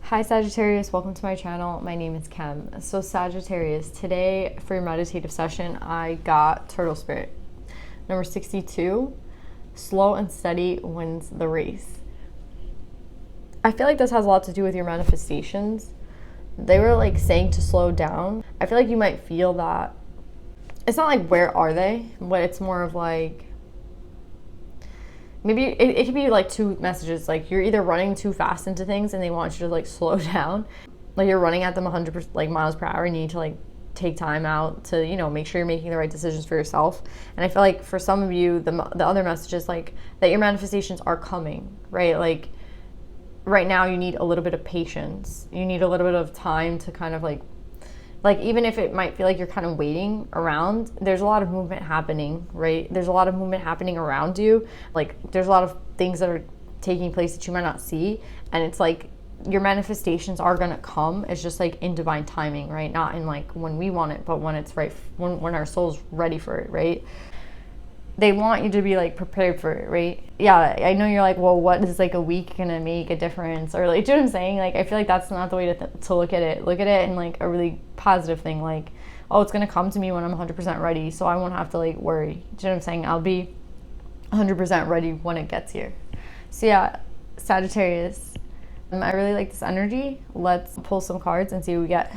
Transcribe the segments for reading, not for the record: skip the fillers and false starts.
Hi Sagittarius, welcome to my channel. My name is Kem. So Sagittarius, today for your meditative session, I got Turtle Spirit. Number 62, slow and steady wins the race. I feel like this has a lot to do with your manifestations. They were like saying to slow down. I feel like you might feel that. It's not like where are they, but it's more of like, maybe it could be like two messages. Like you're either running too fast into things and they want you to like slow down. Like you're running at them 100% like miles per hour and you need to like take time out to, you know, make sure you're making the right decisions for yourself. And I feel like for some of you, the other message is like that your manifestations are coming, right? Like right now you need a little bit of patience. You need a little bit of time to kind of like even if it might feel like you're kind of waiting around, there's a lot of movement happening, right? There's a lot of movement happening around you. Like there's a lot of things that are taking place that you might not see. And it's like your manifestations are going to come. It's just like in divine timing, right? Not in like when we want it, but when it's right, when our soul's ready for it, right? They want you to be like prepared for it, right? Yeah, I know you're like, well, what is like a week gonna make a difference? Or like, do you know what I'm saying? Like, I feel like that's not the way to look at it. Look at it in like a really positive thing. Like, oh, it's gonna come to me when I'm 100% ready, so I won't have to like worry. Do you know what I'm saying? I'll be 100% ready when it gets here. So yeah, Sagittarius, I really like this energy. Let's pull some cards and see what we get.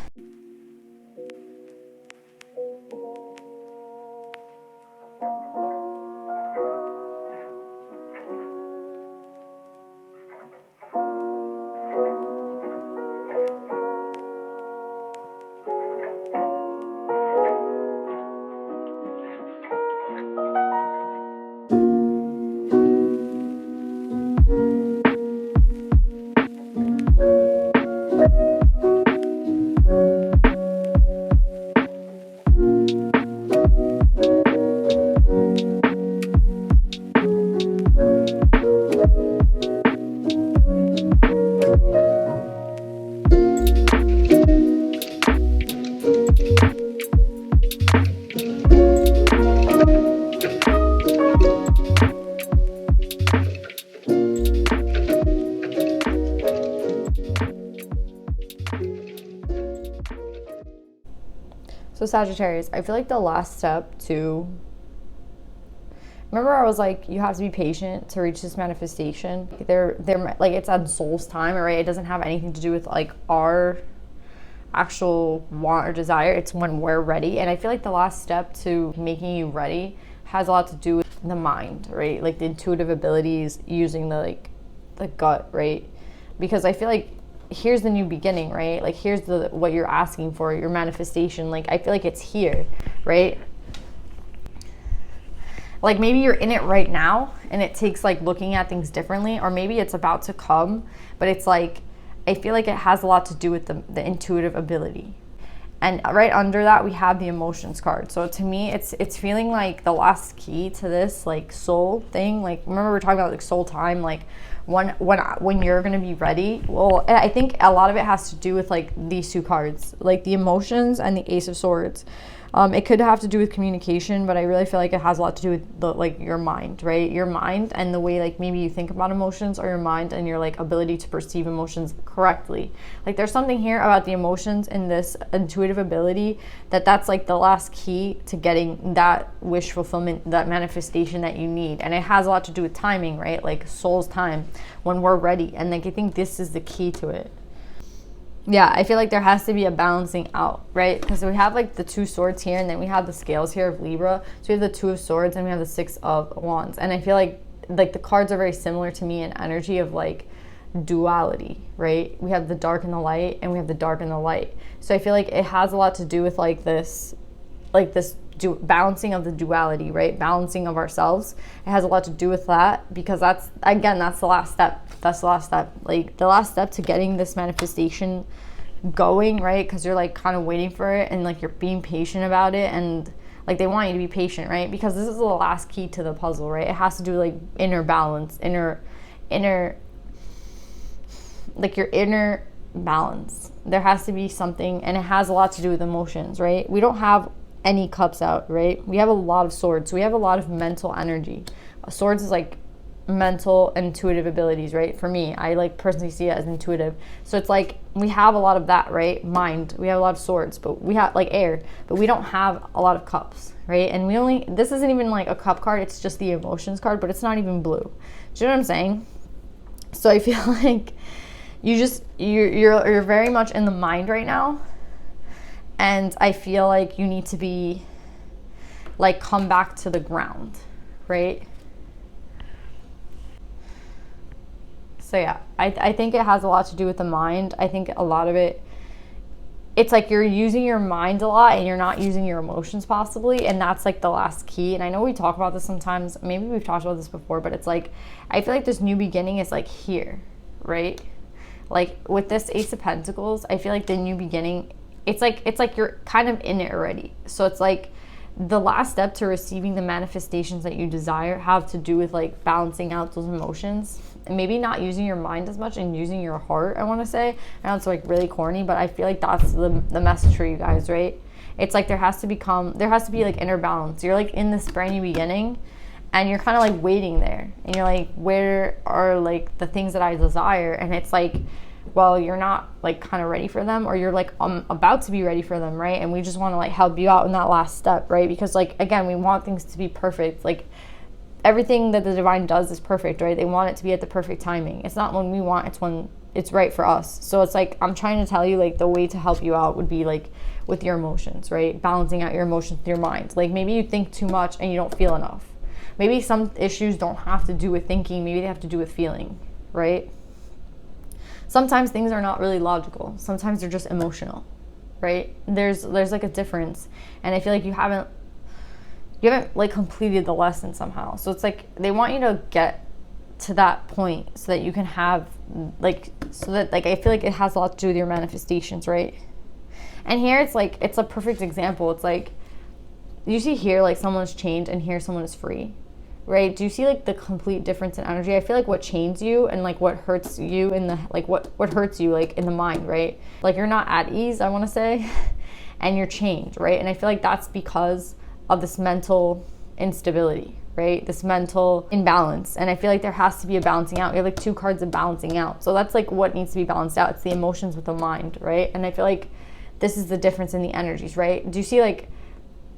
So Sagittarius, I feel like the last step to, remember I was like, you have to be patient to reach this manifestation. They're like, it's on soul's time, right? It doesn't have anything to do with like our actual want or desire. It's when we're ready. And I feel like the last step to making you ready has a lot to do with the mind, right? Like the intuitive abilities, using the gut, right? Because I feel like here's the new beginning, right? Like here's what you're asking for, your manifestation. Like I feel like it's here, right? Like maybe you're in it right now and it takes like looking at things differently, or maybe it's about to come, but it's like, I feel like it has a lot to do with the intuitive ability. And right under that, we have the emotions card. So to me, it's feeling like the last key to this like soul thing. Like remember we're talking about like soul time, like when you're gonna be ready. Well, I think a lot of it has to do with like these two cards, like the emotions and the Ace of Swords. It could have to do with communication, but I really feel like it has a lot to do with your mind, right? Your mind and the way like maybe you think about emotions, or your mind and your like ability to perceive emotions correctly. Like there's something here about the emotions and this intuitive ability that's like the last key to getting that wish fulfillment, that manifestation that you need. And it has a lot to do with timing, right? Like soul's time, when we're ready. And like I think this is the key to it. Yeah, I feel like there has to be a balancing out, right? Because we have like the two swords here, and then we have the scales here of Libra. So we have the two of swords and we have the 6 of wands. And I feel like the cards are very similar to me in energy of like duality, right? We have the dark and the light, and we have the dark and the light. So I feel like it has a lot to do with this balancing of the duality, right? Balancing of ourselves. It has a lot to do with that, because that's the last step. That's the last step. Like the last step to getting this manifestation going, right? Because you're like kind of waiting for it, and like you're being patient about it, and like they want you to be patient, right? Because this is the last key to the puzzle, right? It has to do with like inner balance, inner like your inner balance. There has to be something, and it has a lot to do with emotions, right? We don't have any cups out, right? We have a lot of swords. So we have a lot of mental energy. Swords is like mental intuitive abilities, right? For me, I like personally see it as intuitive. So it's like we have a lot of that, right? Mind, we have a lot of swords, but we have like air, but we don't have a lot of cups, right? And this isn't even like a cup card, it's just the emotions card, but it's not even blue. Do you know what I'm saying? So I feel like you're very much in the mind right now, and I feel like you need to be like come back to the ground, right? So yeah, I think it has a lot to do with the mind. I think a lot of it's like you're using your mind a lot and you're not using your emotions possibly, and that's like the last key. And I know we talk about this sometimes, maybe we've talked about this before, but it's like I feel like this new beginning is like here, right? Like with this Ace of Pentacles, I feel like the new beginning, it's like you're kind of in it already. So it's like the last step to receiving the manifestations that you desire have to do with like balancing out those emotions and maybe not using your mind as much and using your heart, I want to say. I know it's like really corny, but I feel like that's the message for you guys, right? It's like there has to be like inner balance. You're like in this brand new beginning and you're kind of like waiting there and you're like, where are like the things that I desire? And it's like, well, you're not like kind of ready for them, or you're like about to be ready for them, right? And we just want to like help you out in that last step, right? Because like, again, we want things to be perfect. Like everything that the divine does is perfect, right? They want it to be at the perfect timing. It's not when we want, it's when it's right for us. So it's like, I'm trying to tell you like the way to help you out would be like with your emotions, right? Balancing out your emotions with your mind. Like maybe you think too much and you don't feel enough. Maybe some issues don't have to do with thinking. Maybe they have to do with feeling, right? Sometimes things are not really logical. Sometimes they're just emotional, right? There's like a difference. And I feel like you haven't like completed the lesson somehow. So it's like they want you to get to that point so that you can have like, so that like I feel like it has a lot to do with your manifestations, right? And here it's like, it's a perfect example. It's like you see here like someone's chained and here someone is free, right? Do you see like the complete difference in energy? I feel like what chains you and like what hurts you in the like what hurts you like in the mind, right? Like you're not at ease, I want to say, and you're chained, right? And I feel like that's because of this mental instability, right? This mental imbalance. And I feel like there has to be a balancing out. We have like two cards of balancing out. So that's like what needs to be balanced out. It's the emotions with the mind, right? And I feel like this is the difference in the energies, right? Do you see like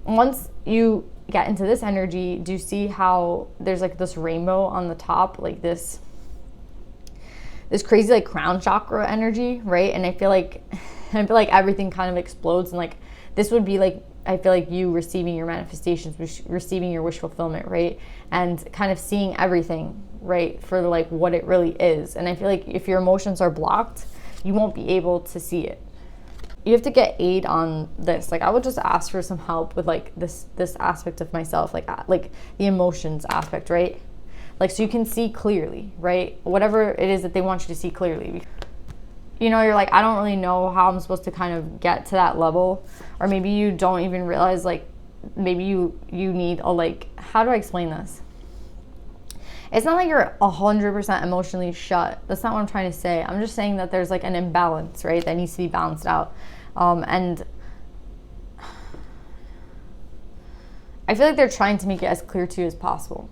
once you get into this energy, do you see how there's like this rainbow on the top, like this crazy like crown chakra energy, right? And I feel like everything kind of explodes, and like this would be like, I feel like you receiving your manifestations, receiving your wish fulfillment, right? And kind of seeing everything, right, for like what it really is. And I feel like if your emotions are blocked, you won't be able to see it. You have to get aid on this. Like I would just ask for some help with like this aspect of myself, like the emotions aspect, right? Like so you can see clearly, right? Whatever it is that they want you to see clearly. You know, you're like, I don't really know how I'm supposed to kind of get to that level. Or maybe you don't even realize like maybe you need a like, how do I explain this? It's not like you're 100% emotionally shut. That's not what I'm trying to say. I'm just saying that there's like an imbalance, right? That needs to be balanced out. And I feel like they're trying to make it as clear to you as possible.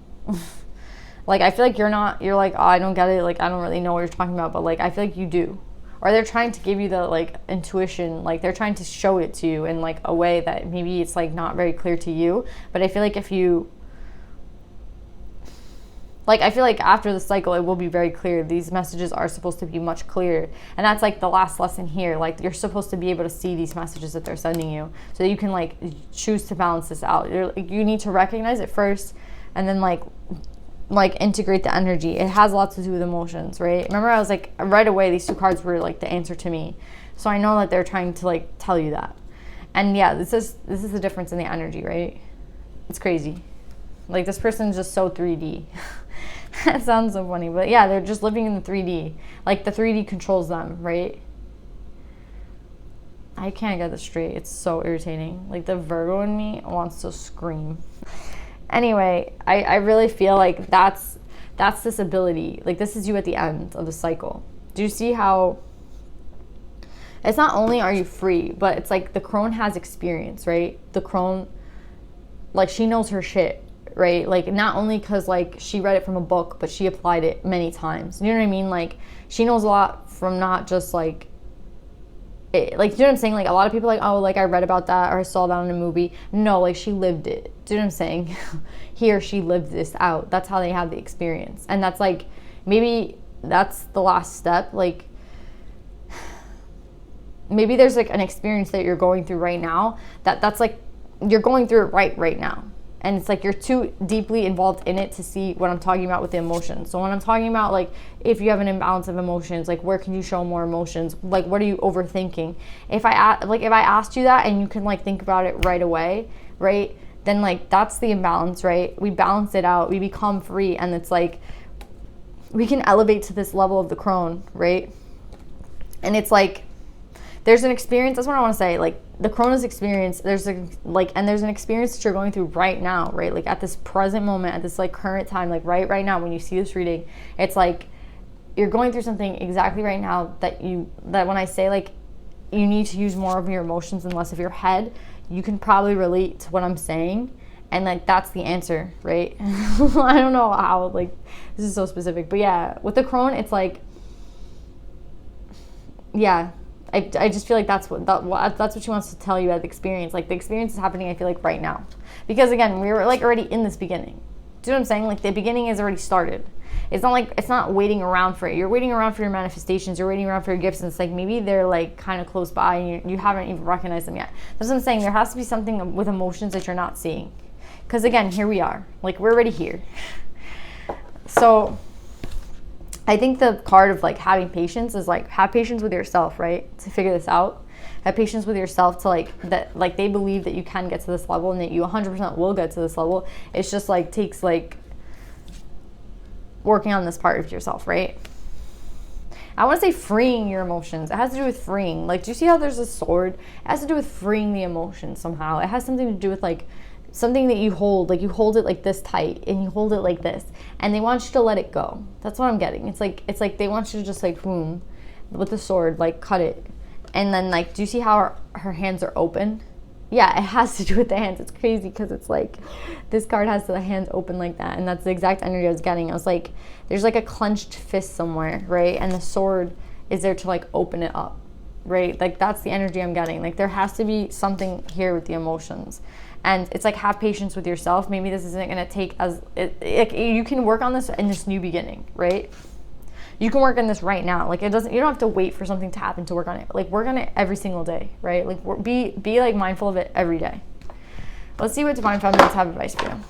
Like, I feel like you're like, oh, I don't get it. Like, I don't really know what you're talking about. But like, I feel like you do. Or they're trying to give you the like intuition, like they're trying to show it to you in like a way that maybe it's like not very clear to you. But I feel like if you, like, I feel like after the cycle, it will be very clear. These messages are supposed to be much clearer. And that's like the last lesson here. Like you're supposed to be able to see these messages that they're sending you so that you can like choose to balance this out. You need to recognize it first and then like integrate the energy. It has a lot to do with emotions, right? Remember I was like, right away, these two cards were like the answer to me. So I know that they're trying to like tell you that. And yeah, this is the difference in the energy, right? It's crazy. Like this person's just so 3D. That sounds so funny, but yeah, they're just living in the 3D. Like the 3D controls them, right? I can't get this straight. It's so irritating. Like the Virgo in me wants to scream. Anyway, I really feel like that's this ability. Like this is you at the end of the cycle. Do you see how it's not only are you free, but it's like the crone has experience, right? The crone, like she knows her shit, right? Like, not only because like she read it from a book, but she applied it many times. You know what I mean? Like, she knows a lot from not just like like, do you know what I'm saying? Like, a lot of people are like, oh, like, I read about that or I saw that in a movie. No, like, she lived it. Do you know what I'm saying? He or she lived this out. That's how they have the experience. And that's like, maybe that's the last step. Like, maybe there's like an experience that you're going through right now that's like, you're going through it right now. And it's like you're too deeply involved in it to see what I'm talking about with the emotions. So when I'm talking about like, if you have an imbalance of emotions, like, where can you show more emotions? Like, what are you overthinking? If I asked you that and you can like think about it right away, right? Then like, that's the imbalance, right? We balance it out, we become free, and it's like, we can elevate to this level of the crone, right? And it's like, there's an experience, that's what I want to say, like, the Cronus experience, there's an experience that you're going through right now, right? Like, at this present moment, at this like current time, like right now, when you see this reading, it's like you're going through something exactly right now that when I say like you need to use more of your emotions and less of your head, you can probably relate to what I'm saying. And like, that's the answer, right? I don't know how, like, this is so specific, but yeah, with the crone, it's like, yeah, I just feel like that's what she wants to tell you at the experience. Like, the experience is happening, I feel like, right now. Because again, we were like already in this beginning. Do you know what I'm saying? Like, the beginning is already started. It's not like, it's not waiting around for it. You're waiting around for your manifestations. You're waiting around for your gifts. And it's like, maybe they're like kind of close by and you haven't even recognized them yet. That's what I'm saying. There has to be something with emotions that you're not seeing. Because again, here we are. Like, we're already here. So I think the card of like having patience is like, have patience with yourself, right? To figure this out. Have patience with yourself to like, that like they believe that you can get to this level and that you 100% will get to this level. It's just like takes like working on this part of yourself, right? I want to say freeing your emotions. It has to do with freeing. Like, do you see how there's a sword? It has to do with freeing the emotions somehow. It has something to do with like something that you hold, like you hold it like this tight and you hold it like this, and they want you to let it go. That's what I'm getting. It's like they want you to just like, boom, with the sword, like cut it. And then like, do you see how her hands are open? Yeah, it has to do with the hands. It's crazy because it's like, this card has the hands open like that, and that's the exact energy I was getting. I was like, there's like a clenched fist somewhere, right? And the sword is there to like open it up, right? Like, that's the energy I'm getting. Like, there has to be something here with the emotions. And it's like, have patience with yourself. Maybe this isn't going to take you can work on this in this new beginning, right? You can work on this right now. Like, you don't have to wait for something to happen to work on it. Like, work on it every single day, right? Like, be like mindful of it every day. Let's see what Divine Feminines have advice for you.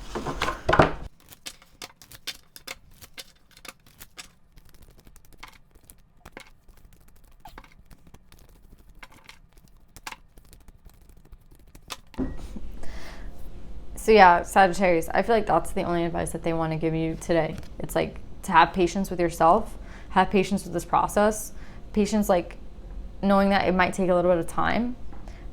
So yeah, Sagittarius, I feel like that's the only advice that they want to give you today. It's like to have patience with yourself, have patience with this process, patience, like knowing that it might take a little bit of time,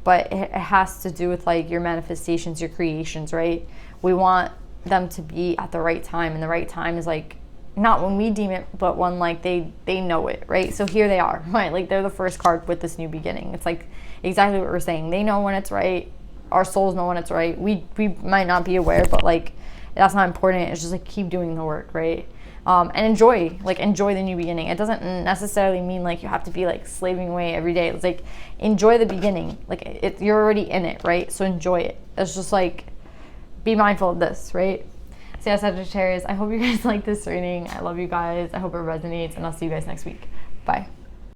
but it has to do with like your manifestations, your creations, right? We want them to be at the right time, and the right time is like not when we deem it, but when like they know it, right? So here they are, right? Like, they're the first card with this new beginning. It's like exactly what we're saying. They know when it's right. Our souls know when it's right. We might not be aware, but like, that's not important. It's just like, keep doing the work, right? And enjoy the new beginning. It doesn't necessarily mean like you have to be like slaving away every day. It's like, enjoy the beginning. Like, you're already in it, right? So enjoy it. It's just like, be mindful of this, right? So yeah, Sagittarius, I hope you guys like this reading. I love you guys. I hope it resonates, and I'll see you guys next week. Bye.